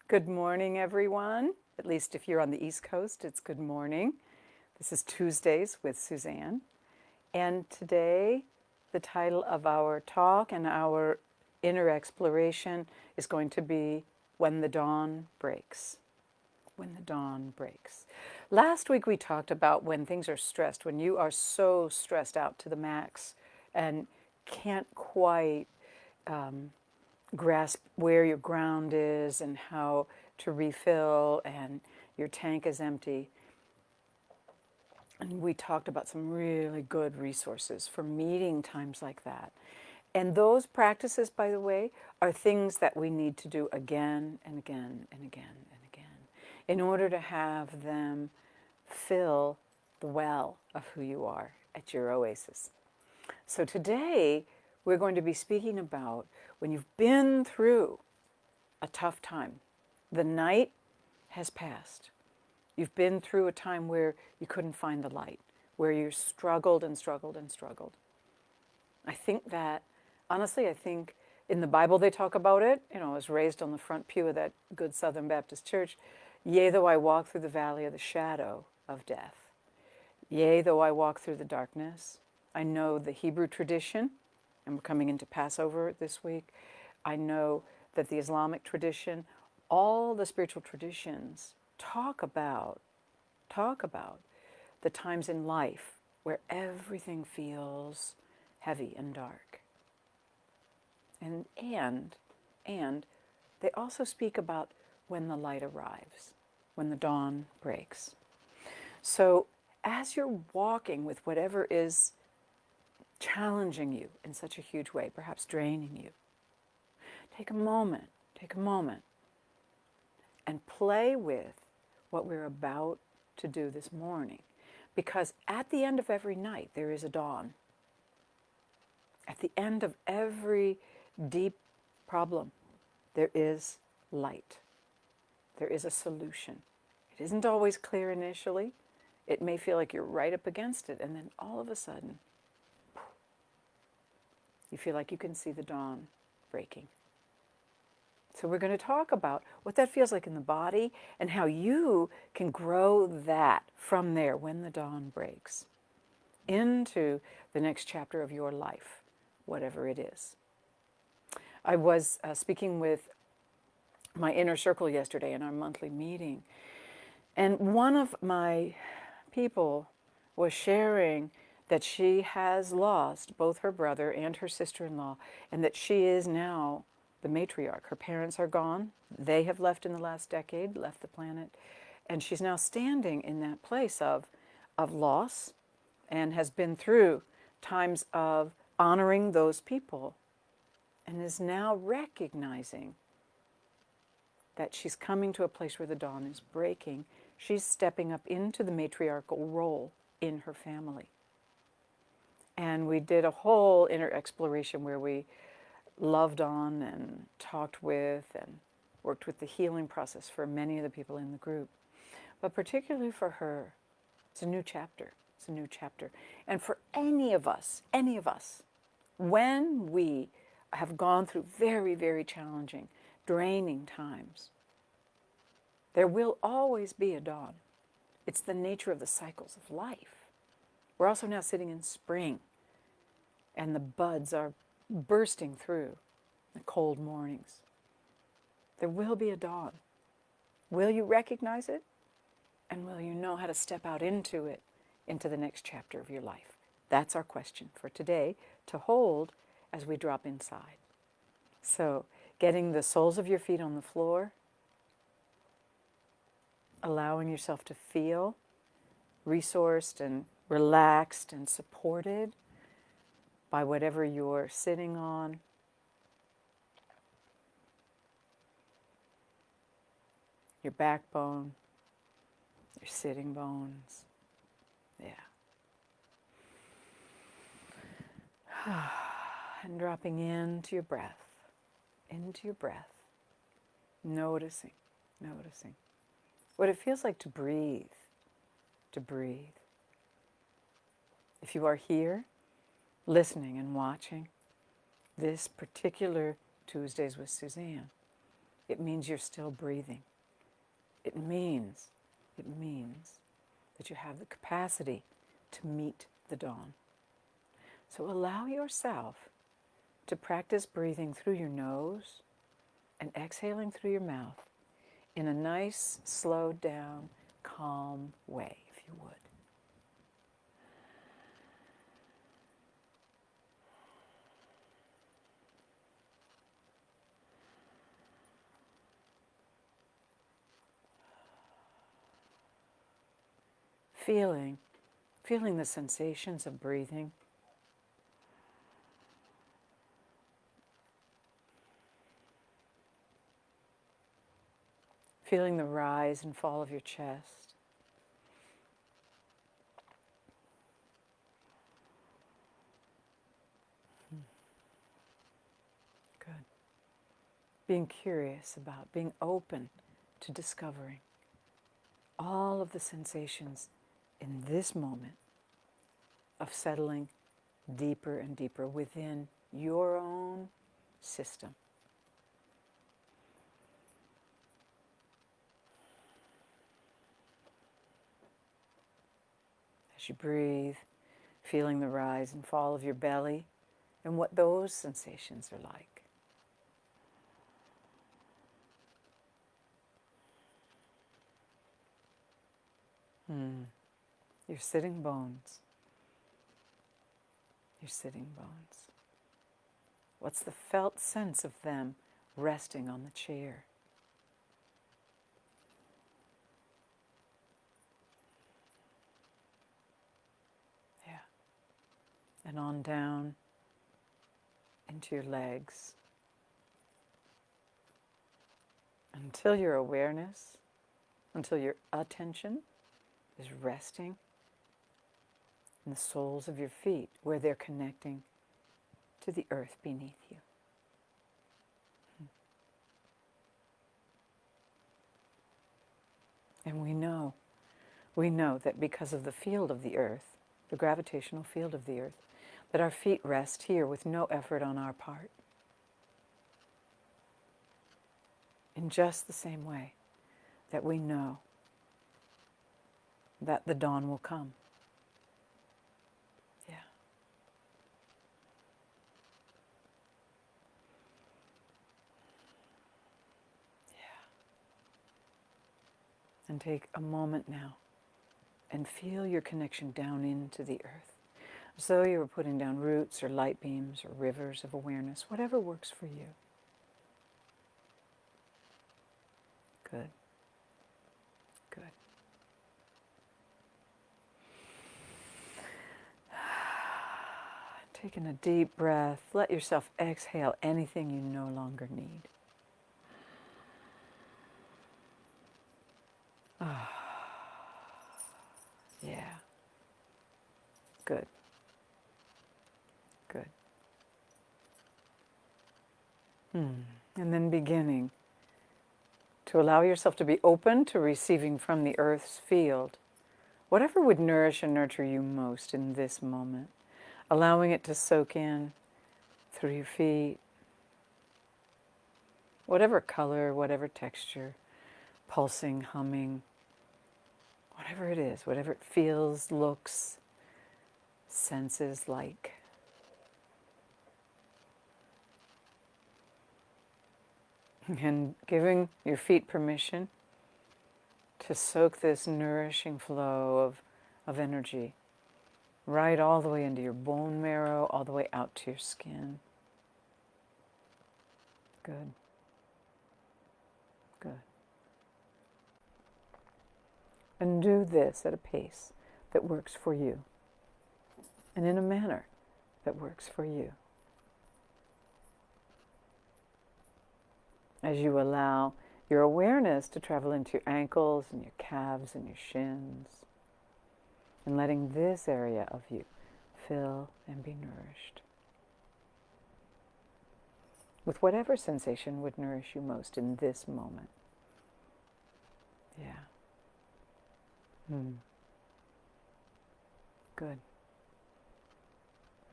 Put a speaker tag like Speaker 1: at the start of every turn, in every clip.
Speaker 1: Good morning, everyone. At least if you're on the East Coast, it's good morning. This is Tuesdays with Suzanne. And today, the title of our talk and our inner exploration is going to be When the Dawn Breaks. When the dawn breaks. Last week we talked about when things are stressed, when you are so stressed out to the max and can't quite grasp where your ground is and how to refill, and your tank is empty. And we talked about some really good resources for meeting times like that. And those practices, by the way, are things that we need to do again and again and again and again in order to have them fill the well of who you are at your oasis. So today, we're going to be speaking about when you've been through a tough time. The night has passed. You've been through a time where you couldn't find the light, where you struggled and struggled and struggled. I think that, honestly, I think in the Bible they talk about it. I was raised on the front pew of that good Southern Baptist church. Yea, though I walk through the valley of the shadow of death. Yea, though I walk through the darkness. I know the Hebrew tradition, and we're coming into Passover this week. I know that the Islamic tradition, all the spiritual traditions talk about the times in life where everything feels heavy and dark. And they also speak about when the light arrives, when the dawn breaks. So as you're walking with whatever is challenging you in such a huge way, perhaps draining you, take a moment and play with what we're about to do this morning. Because at the end of every night, there is a dawn. At the end of every deep problem, there is light. There is a solution. It isn't always clear initially. It may feel like you're right up against it, and then all of a sudden, you feel like you can see the dawn breaking. So we're going to talk about what that feels like in the body and how you can grow that from there when the dawn breaks into the next chapter of your life, whatever it is. I was speaking with my inner circle yesterday in our monthly meeting, and one of my people was sharing that she has lost both her brother and her sister-in-law, and that she is now the matriarch. Her parents are gone. They have left in the last decade, left the planet. And she's now standing in that place of loss, and has been through times of honoring those people, and is now recognizing that she's coming to a place where the dawn is breaking. She's stepping up into the matriarchal role in her family. And we did a whole inner exploration where we loved on and talked with and worked with the healing process for many of the people in the group. But particularly for her, it's a new chapter. It's a new chapter. And for any of us, when we have gone through very, very challenging, draining times, there will always be a dawn. It's the nature of the cycles of life. We're also now sitting in spring, and the buds are bursting through the cold mornings. There will be a dawn. Will you recognize it? And will you know how to step out into it, into the next chapter of your life? That's our question for today to hold as we drop inside. So, getting the soles of your feet on the floor, allowing yourself to feel resourced and relaxed and supported by whatever you're sitting on. Your backbone, your sitting bones. Yeah. And dropping into your breath, noticing what it feels like to breathe. If you are here, listening and watching this particular Tuesdays with Suzanne, it means you're still breathing. It means that you have the capacity to meet the dawn. So allow yourself to practice breathing through your nose and exhaling through your mouth in a nice, slowed down, calm way, if you would. Feeling the sensations of breathing. Feeling the rise and fall of your chest. Good. Being curious about, being open to discovering all of the sensations in this moment of settling deeper and deeper within your own system. As you breathe, feeling the rise and fall of your belly and what those sensations are like. Your sitting bones. Your sitting bones. What's the felt sense of them resting on the chair? Yeah. And on down into your legs until your awareness, until your attention is resting in the soles of your feet where they're connecting to the earth beneath you. And we know that because of the field of the earth, the gravitational field of the earth, that our feet rest here with no effort on our part. In just the same way that we know that the dawn will come. Yeah. Yeah. And take a moment now and feel your connection down into the earth. As though you were putting down roots or light beams or rivers of awareness, whatever works for you. Good. Good. Taking a deep breath, let yourself exhale anything you no longer need. Yeah. Good. Good. And then beginning to allow yourself to be open to receiving from the earth's field whatever would nourish and nurture you most in this moment. Allowing it to soak in through your feet, whatever color, whatever texture, pulsing, humming, whatever it is, whatever it feels, looks, senses like. And giving your feet permission to soak this nourishing flow of energy right all the way into your bone marrow, all the way out to your skin. Good. Good. And do this at a pace that works for you and in a manner that works for you. As you allow your awareness to travel into your ankles and your calves and your shins, and letting this area of you fill and be nourished with whatever sensation would nourish you most in this moment. Yeah. Good.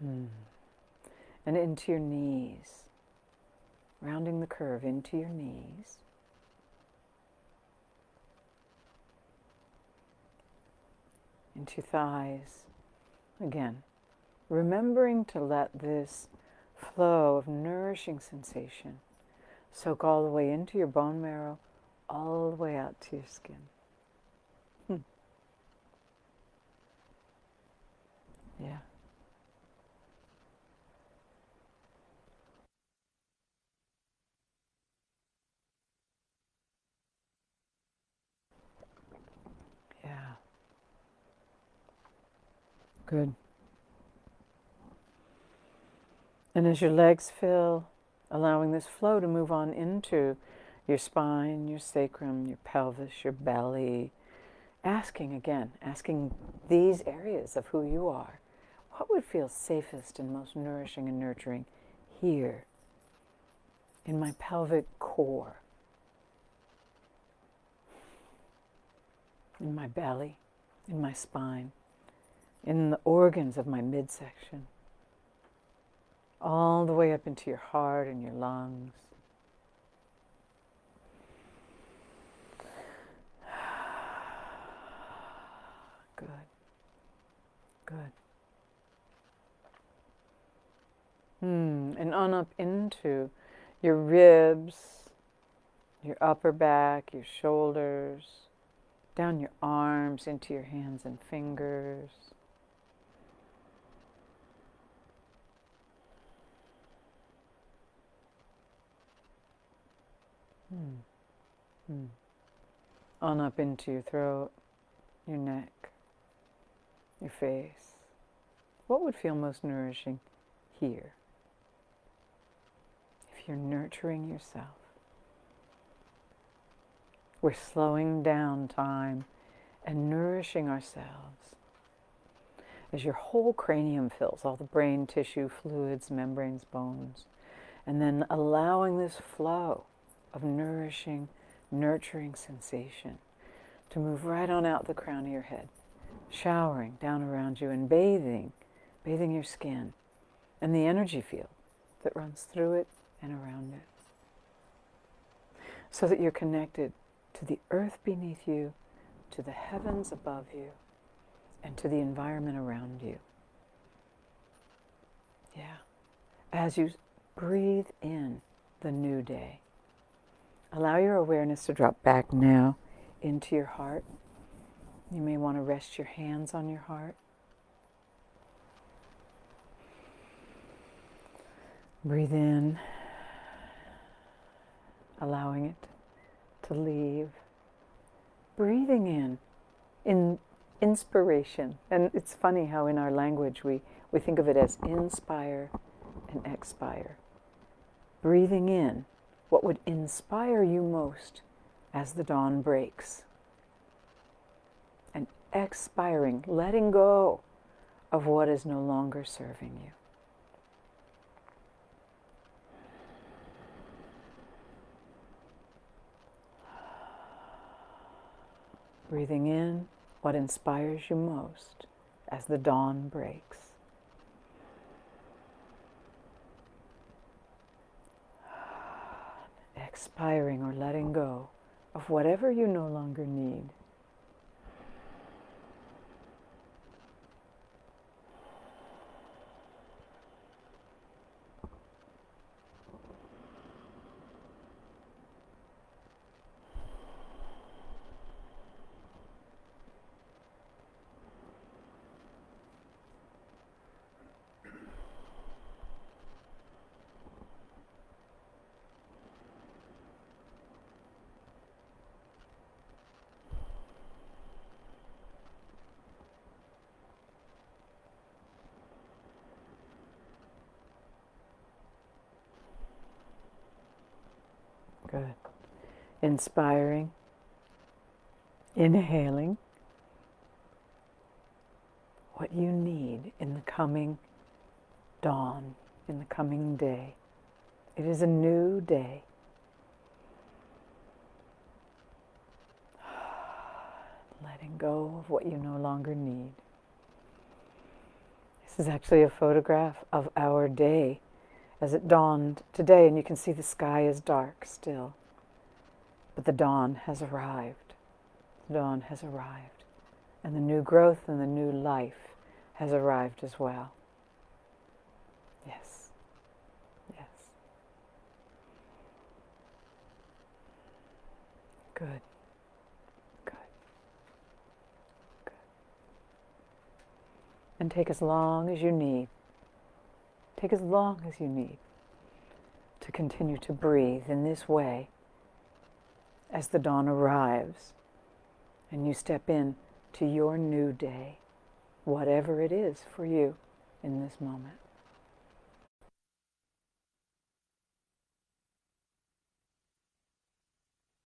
Speaker 1: And into your knees. rounding the curve into your knees. Into your thighs. Again, remembering to let this flow of nourishing sensation soak all the way into your bone marrow, all the way out to your skin. Yeah. Yeah. Good. And as your legs fill, allowing this flow to move on into your spine, your sacrum, your pelvis, your belly, asking these areas of who you are, what would feel safest and most nourishing and nurturing here in my pelvic core, in my belly, in my spine, in the organs of my midsection, all the way up into your heart and your lungs. Good. Good. And on up into your ribs, your upper back, your shoulders, down your arms into your hands and fingers. On up into your throat, your neck, your face. What would feel most nourishing here? If you're nurturing yourself, we're slowing down time and nourishing ourselves. As your whole cranium fills, all the brain tissue, fluids, membranes, bones, and then allowing this flow of nourishing, nurturing sensation to move right on out the crown of your head, showering down around you and bathing your skin and the energy field that runs through it and around it, so that you're connected to the earth beneath you, to the heavens above you, and to the environment around you. Yeah. As you breathe in the new day, allow your awareness to drop back now into your heart. You may want to rest your hands on your heart. Breathe in, allowing it to leave. Breathing in inspiration. And it's funny how in our language we think of it as inspire and expire. Breathing in what would inspire you most as the dawn breaks. And expiring, letting go of what is no longer serving you. Breathing in what inspires you most as the dawn breaks. Expiring or letting go of whatever you no longer need. Good. Inspiring, inhaling what you need in the coming dawn, in the coming day. It is a new day. Letting go of what you no longer need. This is actually a photograph of our day as it dawned today, and you can see the sky is dark still. But the dawn has arrived. The dawn has arrived. And the new growth and the new life has arrived as well. Yes. Yes. Good. Good. Good. And take as long as you need. Take as long as you need to continue to breathe in this way as the dawn arrives and you step in to your new day, whatever it is for you in this moment.